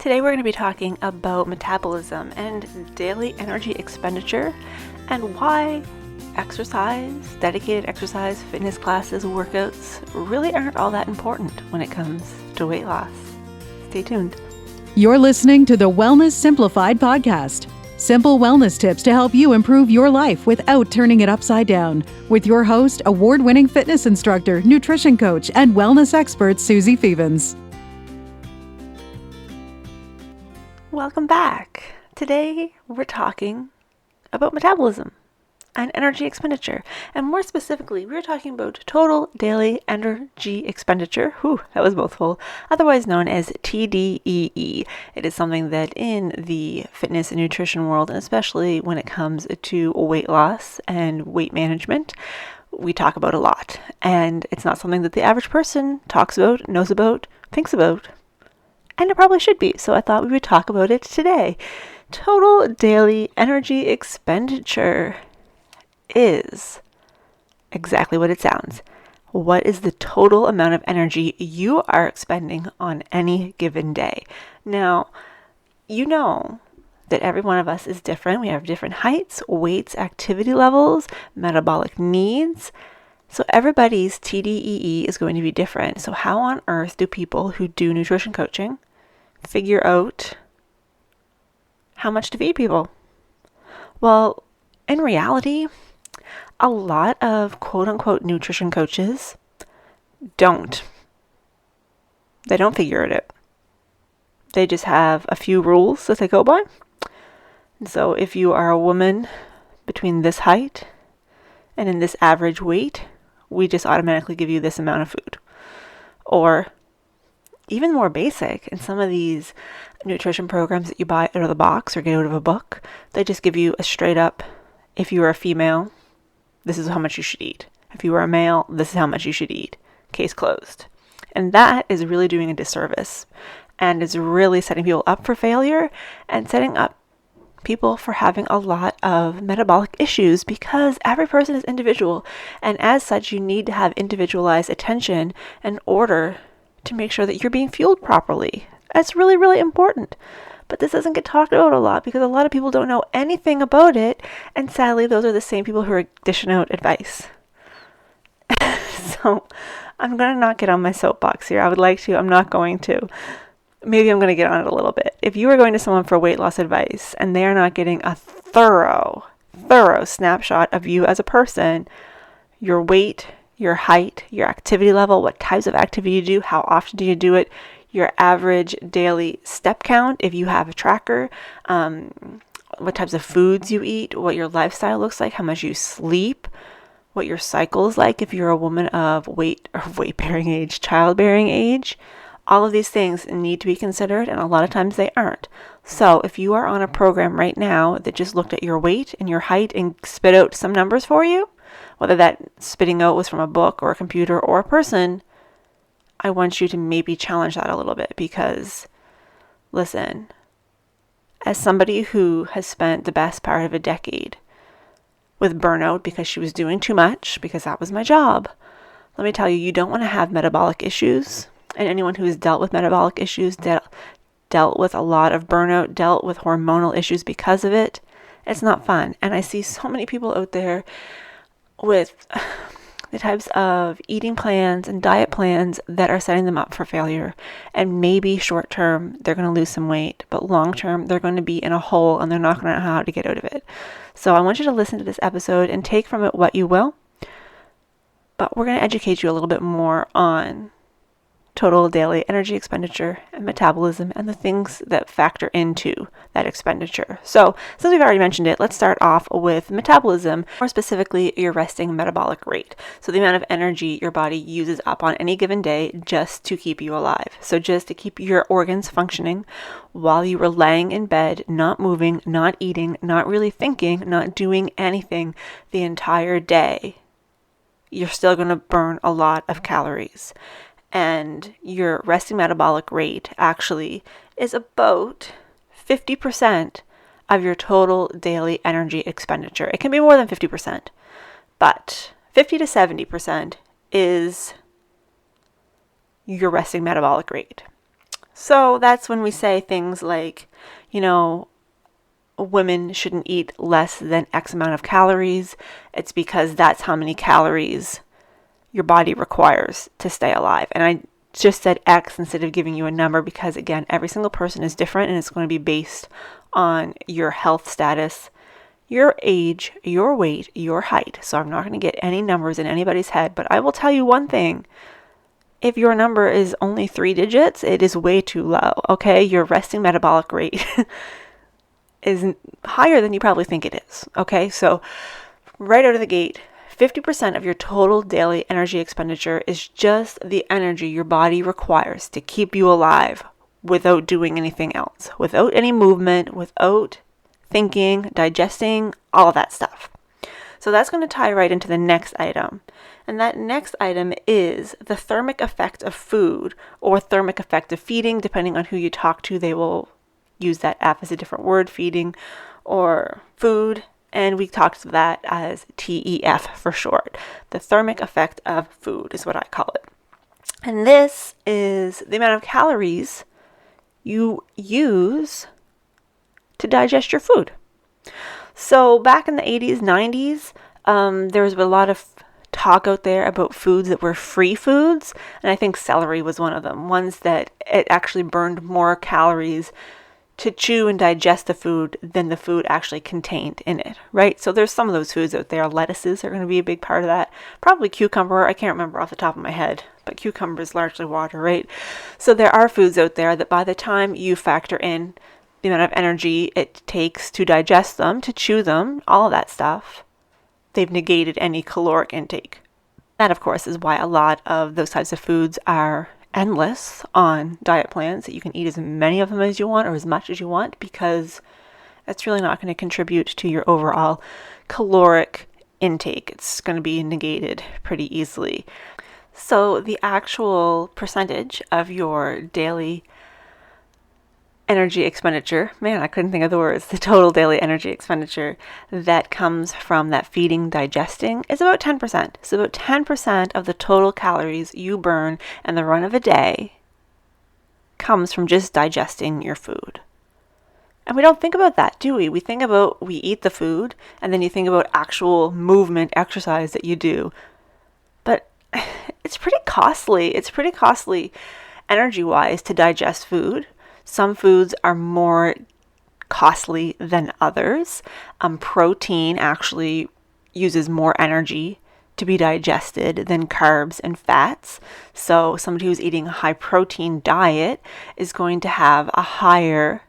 Today we're going to be talking about metabolism and daily energy expenditure and why exercise, dedicated exercise, fitness classes, workouts really aren't all that important when it comes to weight loss. Stay tuned. You're listening to the Wellness Simplified podcast. Simple wellness tips to help you improve your life without turning it upside down. With your host, award-winning fitness instructor, nutrition coach, and wellness expert, Suzi Fevens. Welcome back. Today we're talking about metabolism and energy expenditure. And more specifically, we're talking about total daily energy expenditure. Whew, that was mouthful. Otherwise known as TDEE. It is something that in the fitness and nutrition world, and especially when it comes to weight loss and weight management, we talk about a lot. And it's not something that the average person talks about, knows about, thinks about. And it probably should be. So I thought we would talk about it today. Total daily energy expenditure is exactly what it sounds. What is the total amount of energy you are expending on any given day? Now, you know that every one of us is different. We have different heights, weights, activity levels, metabolic needs. So everybody's TDEE is going to be different. So how on earth do people who do nutrition coaching figure out how much to feed people? Well, in reality, a lot of quote-unquote nutrition coaches don't. They don't figure it out. They just have a few rules that they go by. So if you are a woman between this height and in this average weight, we just automatically give you this amount of food. Or even more basic, in some of these nutrition programs that you buy out of the box or get out of a book, they just give you a straight up, if you are a female, this is how much you should eat. If you are a male, this is how much you should eat. Case closed. And that is really doing a disservice and is really setting people up for failure and setting up people for having a lot of metabolic issues because every person is individual. And as such, you need to have individualized attention in order to make sure that you're being fueled properly. That's really, really important. But this doesn't get talked about a lot because a lot of people don't know anything about it. And sadly, those are the same people who are dishing out advice. So I'm going to not get on my soapbox here. I would like to. I'm not going to. Maybe I'm going to get on it a little bit. If you are going to someone for weight loss advice and they are not getting a thorough snapshot of you as a person, your weight, your height, your activity level, what types of activity you do, how often do you do it, your average daily step count, if you have a tracker, what types of foods you eat, what your lifestyle looks like, how much you sleep, what your cycle is like if you're a woman of weight-bearing age, childbearing age. All of these things need to be considered, and a lot of times they aren't. So if you are on a program right now that just looked at your weight and your height and spit out some numbers for you, whether that spitting out was from a book or a computer or a person, I want you to maybe challenge that a little bit because, listen, as somebody who has spent the best part of a decade with burnout because she was doing too much, because that was my job, let me tell you, you don't want to have metabolic issues. And anyone who has dealt with metabolic issues, dealt with a lot of burnout, dealt with hormonal issues because of it, it's not fun. And I see so many people out there with the types of eating plans and diet plans that are setting them up for failure. And maybe short term, they're going to lose some weight, but long term, they're going to be in a hole and they're not going to know how to get out of it. So I want you to listen to this episode and take from it what you will. But we're going to educate you a little bit more on total daily energy expenditure and metabolism and the things that factor into that expenditure. So since we've already mentioned it, let's start off with metabolism, more specifically your resting metabolic rate. So the amount of energy your body uses up on any given day just to keep you alive. So just to keep your organs functioning while you were laying in bed, not moving, not eating, not really thinking, not doing anything the entire day, you're still going to burn a lot of calories. And your resting metabolic rate actually is about 50% of your total daily energy expenditure. It can be more than 50%, but 50 to 70% is your resting metabolic rate. So that's when we say things like, you know, women shouldn't eat less than X amount of calories. It's because that's how many calories your body requires to stay alive. And I just said X instead of giving you a number because, again, every single person is different and it's going to be based on your health status, your age, your weight, your height. So I'm not going to get any numbers in anybody's head, but I will tell you one thing. If your number is only 3 digits, it is way too low, okay? Your resting metabolic rate is higher than you probably think it is, okay? So right out of the gate, 50% of your total daily energy expenditure is just the energy your body requires to keep you alive without doing anything else, without any movement, without thinking, digesting, all of that stuff. So that's going to tie right into the next item. And that next item is the thermic effect of food or thermic effect of feeding. Depending on who you talk to, they will use that F as a different word, feeding or food. And we talked to that as TEF for short. The thermic effect of food is what I call it. And this is the amount of calories you use to digest your food. So back in the 80s, 90s, there was a lot of talk out there about foods that were free foods. And I think celery was one of them. Ones that it actually burned more calories to chew and digest the food than the food actually contained in it, right? So there's some of those foods out there. Lettuces are going to be a big part of that. Probably cucumber. I can't remember off the top of my head, but cucumber is largely water, right? So there are foods out there that by the time you factor in the amount of energy it takes to digest them, to chew them, all of that stuff, they've negated any caloric intake. That, of course, is why a lot of those types of foods are endless on diet plans, that you can eat as many of them as you want or as much as you want, because it's really not going to contribute to your overall caloric intake. It's going to be negated pretty easily. So the actual percentage of your daily energy expenditure, man, I couldn't think of the words, the total daily energy expenditure that comes from that feeding, digesting is about 10%. So about 10% of the total calories you burn in the run of a day comes from just digesting your food. And we don't think about that, do we? We think about, we eat the food, and then you think about actual movement, exercise that you do. But it's pretty costly. It's pretty costly energy-wise to digest food. Some foods are more costly than others. Protein actually uses more energy to be digested than carbs and fats. So somebody who's eating a high protein diet is going to have a higher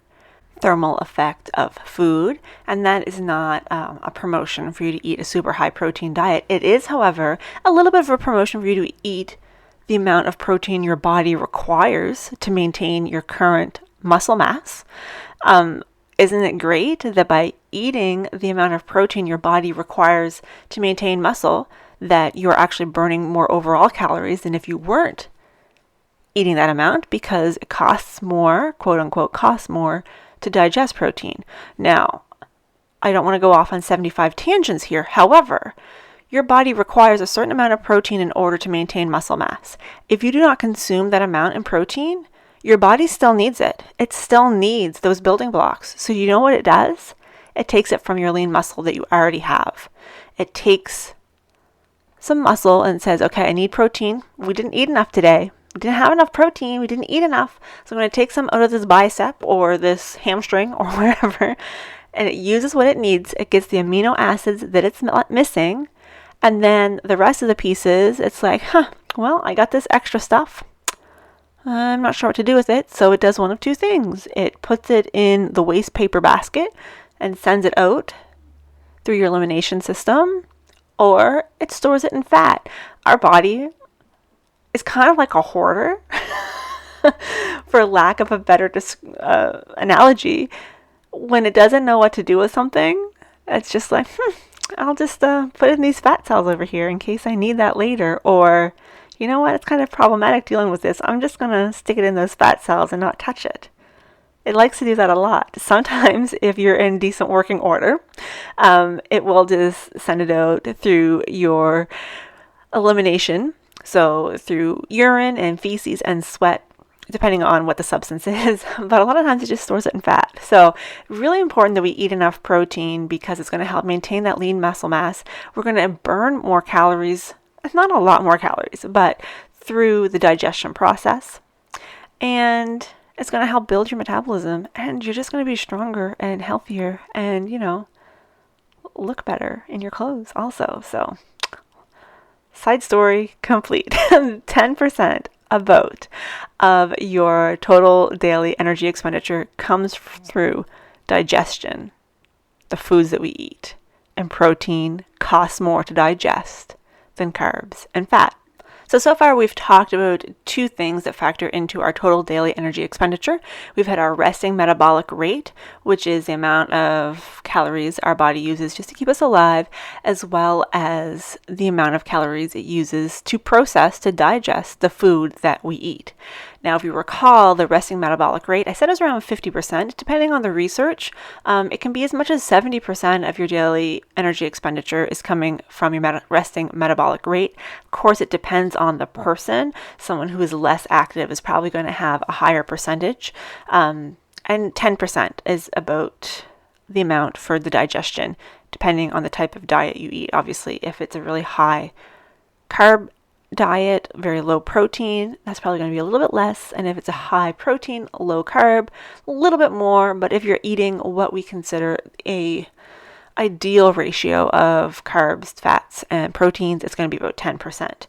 thermal effect of food. And that is not a promotion for you to eat a super high protein diet. It is, however, a little bit of a promotion for you to eat the amount of protein your body requires to maintain your current muscle mass. Isn't it great that by eating the amount of protein your body requires to maintain muscle, that you're actually burning more overall calories than if you weren't eating that amount, because it costs more, quote unquote, costs more to digest protein. Now, I don't want to go off on 75 tangents here. However, your body requires a certain amount of protein in order to maintain muscle mass. If you do not consume that amount in protein, your body still needs it. It still needs those building blocks. So you know what it does? It takes it from your lean muscle that you already have. It takes some muscle and says, okay, I need protein. We didn't eat enough today. We didn't have enough protein. We didn't eat enough. So I'm going to take some out of this bicep or this hamstring or wherever. And it uses what it needs. It gets the amino acids that it's missing. And then the rest of the pieces, it's like, well, I got this extra stuff. I'm not sure what to do with it. So it does one of two things. It puts it in the waste paper basket and sends it out through your elimination system, or it stores it in fat. Our body is kind of like a hoarder, for lack of a better analogy. When it doesn't know what to do with something, it's just like, I'll just put in these fat cells over here in case I need that later. Or, you know what, it's kind of problematic dealing with this. I'm just going to stick it in those fat cells and not touch it. It likes to do that a lot. Sometimes, if you're in decent working order, it will just send it out through your elimination. So through urine and feces and sweat depending on what the substance is, but a lot of times it just stores it in fat. So really important that we eat enough protein because it's going to help maintain that lean muscle mass. We're going to burn more calories, not a lot more calories, but through the digestion process. And it's going to help build your metabolism, and you're just going to be stronger and healthier and, look better in your clothes also. So side story complete. 10% about of your total daily energy expenditure comes through digestion, the foods that we eat. And protein costs more to digest than carbs and fat. So far we've talked about two things that factor into our total daily energy expenditure. We've had our resting metabolic rate, which is the amount of calories our body uses just to keep us alive, as well as the amount of calories it uses to process, to digest the food that we eat. Now, if you recall, the resting metabolic rate, I said it was around 50%. Depending on the research, it can be as much as 70% of your daily energy expenditure is coming from your resting metabolic rate. Of course, it depends on the person. Someone who is less active is probably going to have a higher percentage. And 10% is about the amount for the digestion, depending on the type of diet you eat. Obviously, if it's a really high carb diet, very low protein, that's probably going to be a little bit less. And if it's a high protein, low carb, a little bit more. But if you're eating what we consider a ideal ratio of carbs, fats, and proteins, it's going to be about 10%.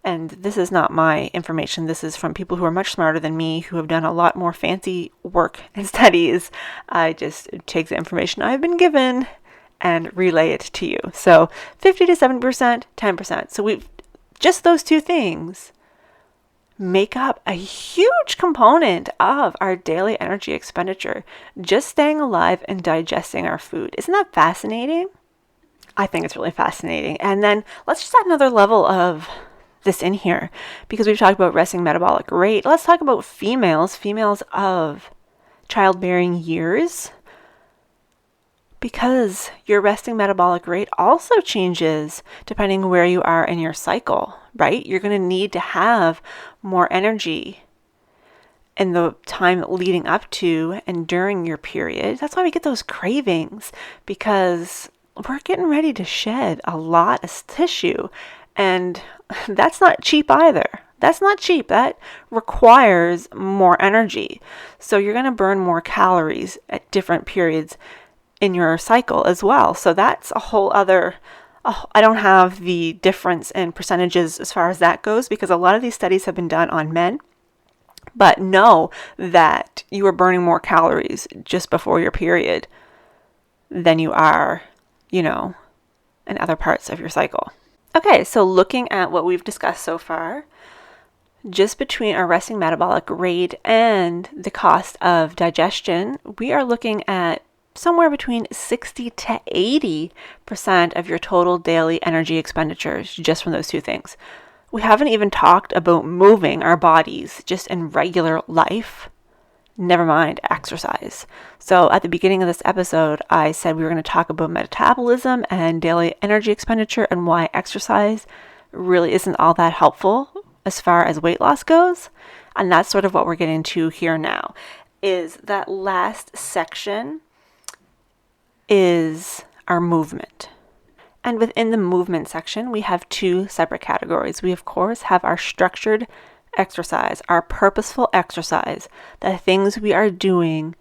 And this is not my information. This is from people who are much smarter than me, who have done a lot more fancy work and studies. I just take the information I've been given and relay it to you. So 50 to 7%, 10%. So we've just those two things make up a huge component of our daily energy expenditure, just staying alive and digesting our food. Isn't that fascinating? I think it's really fascinating. And then let's just add another level of this in here, because we've talked about resting metabolic rate. Let's talk about females of childbearing years, because your resting metabolic rate also changes depending where you are in your cycle, right? You're going to need to have more energy in the time leading up to and during your period. That's why we get those cravings, because we're getting ready to shed a lot of tissue, and that's not cheap either. That's not cheap. That requires more energy. So you're going to burn more calories at different periods in your cycle as well. So that's a whole other, I don't have the difference in percentages as far as that goes, because a lot of these studies have been done on men. But know that you are burning more calories just before your period than you are, in other parts of your cycle. Okay, so looking at what we've discussed so far, just between our resting metabolic rate and the cost of digestion, we are looking at somewhere between 60 to 80% of your total daily energy expenditures just from those two things. We haven't even talked about moving our bodies just in regular life, never mind exercise. So at the beginning of this episode, I said we were going to talk about metabolism and daily energy expenditure and why exercise really isn't all that helpful as far as weight loss goes. And that's sort of what we're getting to here now, is that last section is our movement. And within the movement section, we have two separate categories. We, of course, have our structured exercise, our purposeful exercise, the things we are doing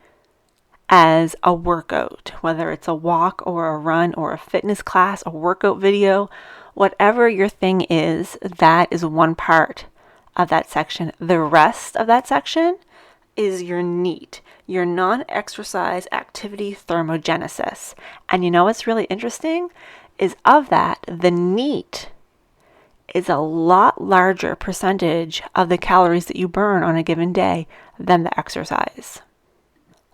as a workout, whether it's a walk or a run or a fitness class, a workout video, whatever your thing is, that is one part of that section. The rest of that section is your NEAT, your non-exercise activity thermogenesis. And you know what's really interesting is of that, the NEAT is a lot larger percentage of the calories that you burn on a given day than the exercise.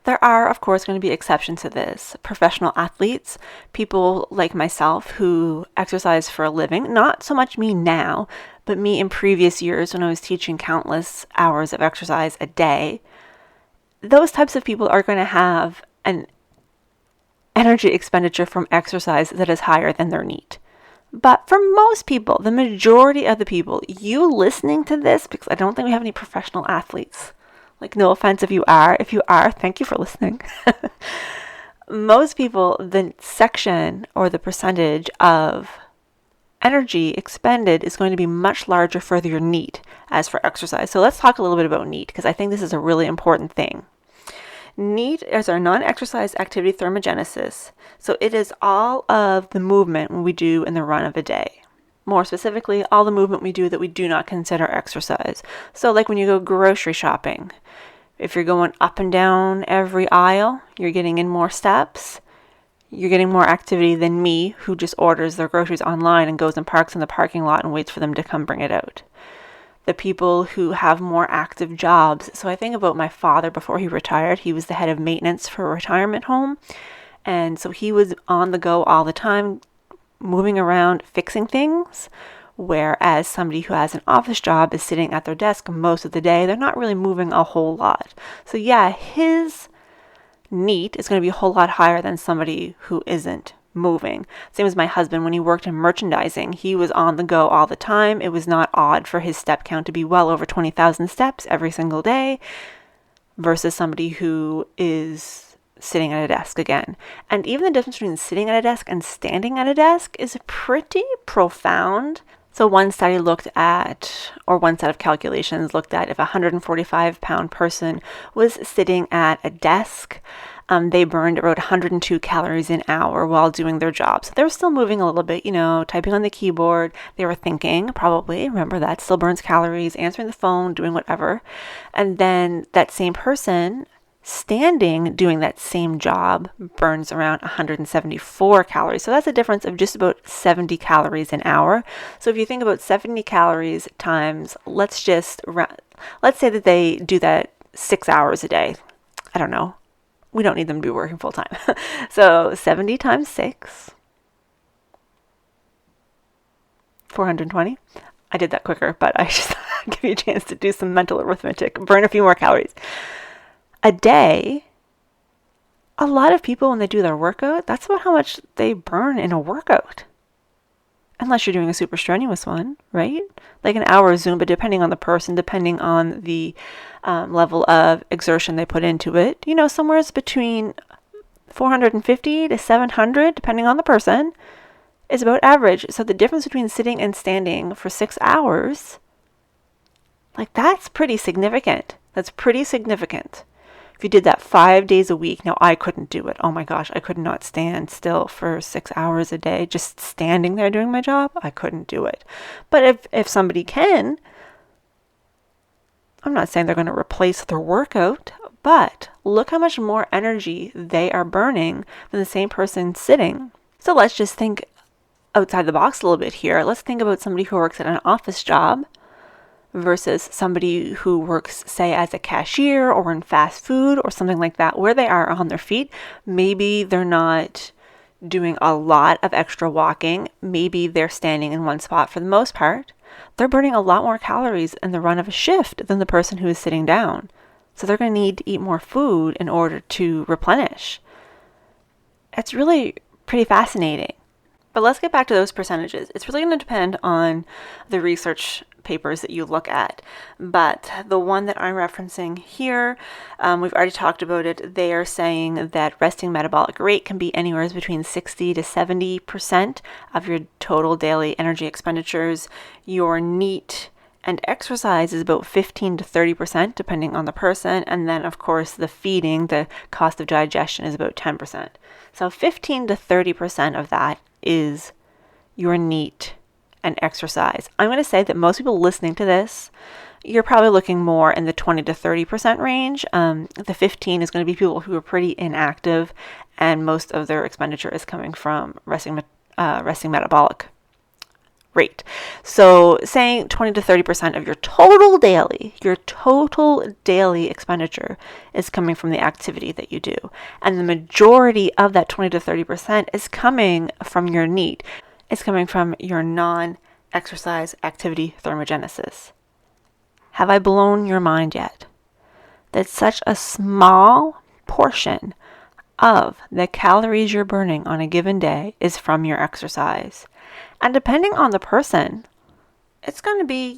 There are, of course, going to be exceptions to this. Professional athletes, people like myself who exercise for a living, not so much me now, but me in previous years when I was teaching countless hours of exercise a day. Those types of people are going to have an energy expenditure from exercise that is higher than their NEAT. But for most people, the majority of the people, you listening to this, because I don't think we have any professional athletes Like, no offense if you are. If you are, thank you for listening. Most people, the section or the percentage of energy expended is going to be much larger for your NEAT as for exercise. So let's talk a little bit about NEAT, because I think this is a really important thing. NEAT is our non-exercise activity thermogenesis. So it is all of the movement we do in the run of a day. More specifically, all the movement we do that we do not consider exercise. So like when you go grocery shopping, if you're going up and down every aisle, you're getting in more steps. You're getting more activity than me, who just orders their groceries online and goes and parks in the parking lot and waits for them to come bring it out. The people who have more active jobs. So I think about my father before he retired. He was the head of maintenance for a retirement home. And so he was on the go all the time, moving around, fixing things. Whereas somebody who has an office job is sitting at their desk most of the day. They're not really moving a whole lot. So yeah, his NEAT is going to be a whole lot higher than somebody who isn't moving. Same as my husband, when he worked in merchandising, he was on the go all the time. It was not odd for his step count to be well over 20,000 steps every single day versus somebody who is sitting at a desk again. And even the difference between sitting at a desk and standing at a desk is pretty profound. So one study looked at, or one set of calculations looked at, if a 145-pound person was sitting at a desk, they burned about 102 calories an hour while doing their job. So they were still moving a little bit, typing on the keyboard. They were thinking, probably, remember that still burns calories, answering the phone, doing whatever. And then that same person standing doing that same job burns around 174 calories. So that's a difference of just about 70 calories an hour. So if you think about 70 calories times, let's say that they do that 6 hours a day. I don't know. We don't need them to be working full time. So 70 times 6, 420. I did that quicker, but I just give you a chance to do some mental arithmetic, burn a few more calories a day. A lot of people, when they do their workout, that's about how much they burn in a workout. Unless you're doing a super strenuous one, right? Like an hour of Zumba, depending on the person, depending on the level of exertion they put into it. Somewhere between 450 to 700, depending on the person, is about average. So the difference between sitting and standing for 6 hours, like that's pretty significant. That's pretty significant. If you did that 5 days a week, now I couldn't do it. Oh my gosh, I could not stand still for 6 hours a day, just standing there doing my job. I couldn't do it. But if somebody can, I'm not saying they're going to replace their workout, but look how much more energy they are burning than the same person sitting. So let's just think outside the box a little bit here. Let's think about somebody who works at an office job versus somebody who works, say, as a cashier or in fast food or something like that, where they are on their feet. Maybe they're not doing a lot of extra walking. Maybe they're standing in one spot for the most part. They're burning a lot more calories in the run of a shift than the person who is sitting down. So they're going to need to eat more food in order to replenish. It's really pretty fascinating. But let's get back to those percentages. It's really going to depend on the research papers that you look at. But the one that I'm referencing here, we've already talked about it. They are saying that resting metabolic rate can be anywhere between 60 to 70% of your total daily energy expenditures. Your NEAT and exercise is about 15 to 30%, depending on the person. And then, of course, the feeding, the cost of digestion, is about 10%. So 15 to 30% of that is your NEAT and exercise. I'm going to say that most people listening to this, you're probably looking more in the 20 to 30% range. The 15 is going to be people who are pretty inactive, and most of their expenditure is coming from resting metabolic rate. So saying 20 to 30% of your total daily expenditure is coming from the activity that you do. And the majority of that 20 to 30% is coming from your NEAT. It's coming from your non-exercise activity thermogenesis. Have I blown your mind yet? That such a small portion of the calories you're burning on a given day is from your exercise. And depending on the person, it's going to be,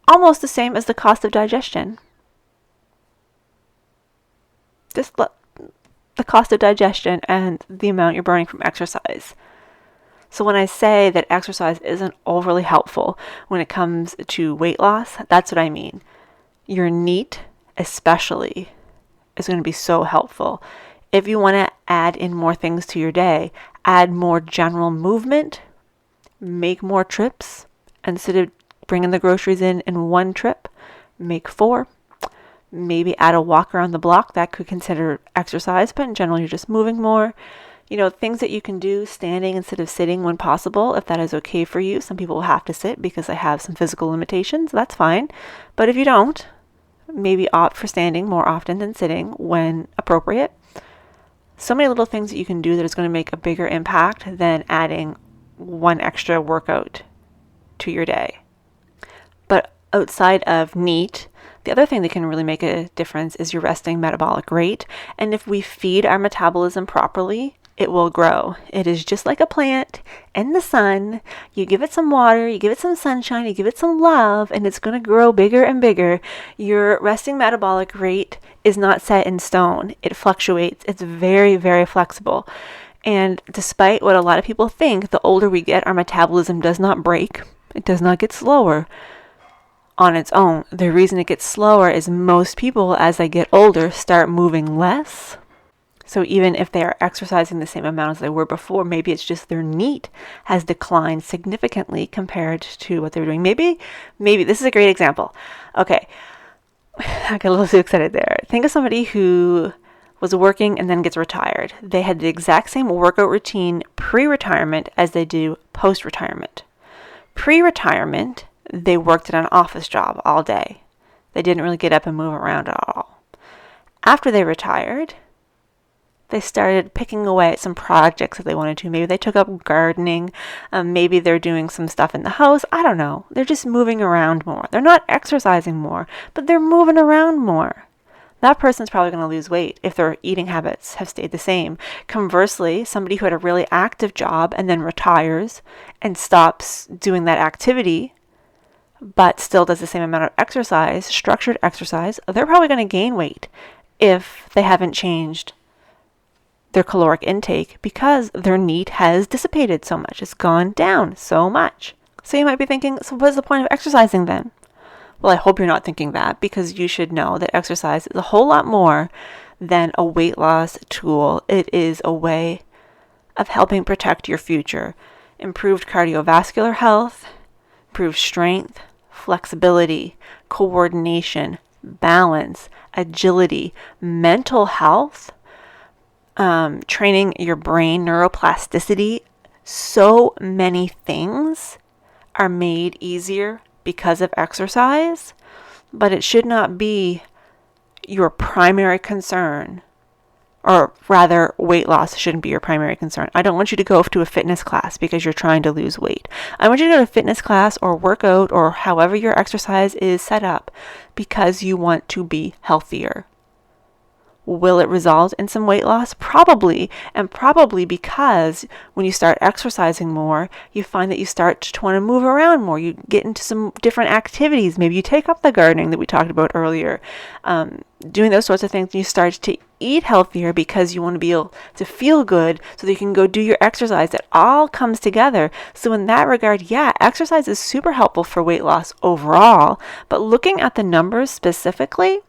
almost the same as the cost of digestion. Just the cost of digestion and the amount you're burning from exercise. So when I say that exercise isn't overly helpful when it comes to weight loss, that's what I mean. Your NEAT especially is going to be so helpful. If you want to add in more things to your day, add more general movement, make more trips. Instead of bringing the groceries in one trip, make 4. Maybe add a walk around the block. That could consider exercise, but in general, you're just moving more. Things that you can do standing instead of sitting when possible, if that is okay for you. Some people will have to sit because they have some physical limitations. That's fine. But if you don't, maybe opt for standing more often than sitting when appropriate. So many little things that you can do that is going to make a bigger impact than adding one extra workout to your day. But outside of NEAT, the other thing that can really make a difference is your resting metabolic rate. And if we feed our metabolism properly, it will grow. It is just like a plant in the sun. You give it some water, you give it some sunshine, you give it some love, and it's going to grow bigger and bigger. Your resting metabolic rate is not set in stone. It fluctuates. It's very, very flexible. And despite what a lot of people think, the older we get, our metabolism does not break. It does not get slower on its own. The reason it gets slower is most people, as they get older, start moving less. So even if they are exercising the same amount as they were before, maybe it's just their NEAT has declined significantly compared to what they were doing. Maybe this is a great example. Okay, I got a little too excited there. Think of somebody who was working and then gets retired. They had the exact same workout routine pre-retirement as they do post-retirement. Pre-retirement, they worked at an office job all day. They didn't really get up and move around at all. After they retired, they started picking away at some projects that they wanted to. Maybe they took up gardening. Maybe they're doing some stuff in the house. I don't know. They're just moving around more. They're not exercising more, but they're moving around more. That person's probably going to lose weight if their eating habits have stayed the same. Conversely, somebody who had a really active job and then retires and stops doing that activity, but still does the same amount of exercise, structured exercise, they're probably going to gain weight if they haven't changed their caloric intake because their NEAT has dissipated so much. It's gone down so much. So you might be thinking, so what is the point of exercising then? Well, I hope you're not thinking that, because you should know that exercise is a whole lot more than a weight loss tool. It is a way of helping protect your future. Improved cardiovascular health, improved strength, flexibility, coordination, balance, agility, mental health, training your brain, neuroplasticity. So many things are made easier because of exercise, but it should not be your primary concern, or rather, weight loss shouldn't be your primary concern. I don't want you to go to a fitness class because you're trying to lose weight. I want you to go to a fitness class or workout or however your exercise is set up because you want to be healthier. Will it result in some weight loss? Probably, and probably because when you start exercising more, you find that you start to want to move around more. You get into some different activities. Maybe you take up the gardening that we talked about earlier, doing those sorts of things. You start to eat healthier because you want to be able to feel good so that you can go do your exercise. It all comes together. So in that regard, yeah, exercise is super helpful for weight loss overall, but looking at the numbers specifically,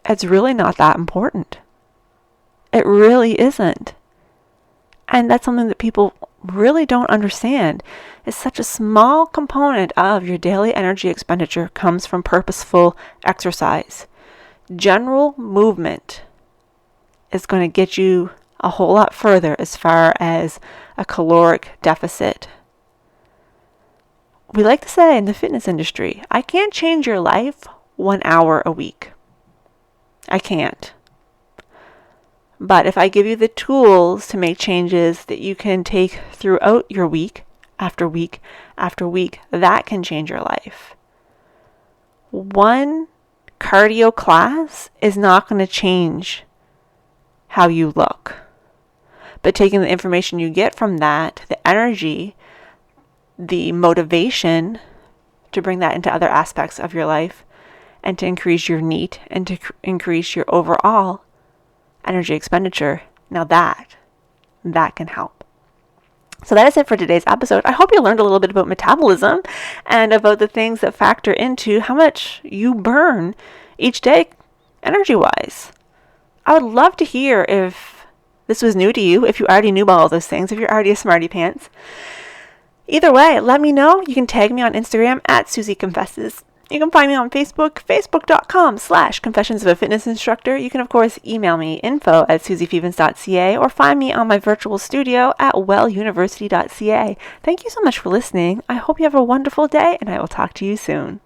it's really not that important. It really isn't. And that's something that people really don't understand. It's such a small component of your daily energy expenditure comes from purposeful exercise. General movement is going to get you a whole lot further as far as a caloric deficit. We like to say in the fitness industry, I can't change your life 1 hour a week. I can't. But if I give you the tools to make changes that you can take throughout your week after week after week, that can change your life. One cardio class is not going to change how you look. But taking the information you get from that, the energy, the motivation to bring that into other aspects of your life, and to increase your NEAT and to increase your overall energy expenditure. Now that can help. So that is it for today's episode. I hope you learned a little bit about metabolism and about the things that factor into how much you burn each day energy-wise. I would love to hear if this was new to you, if you already knew about all those things, if you're already a smarty pants. Either way, let me know. You can tag me on Instagram at Suzi Confesses. You can find me on Facebook, facebook.com/Confessions of a Fitness Instructor. You can, of course, email me, info@susifevens.ca, or find me on my virtual studio at welluniversity.ca. Thank you so much for listening. I hope you have a wonderful day, and I will talk to you soon.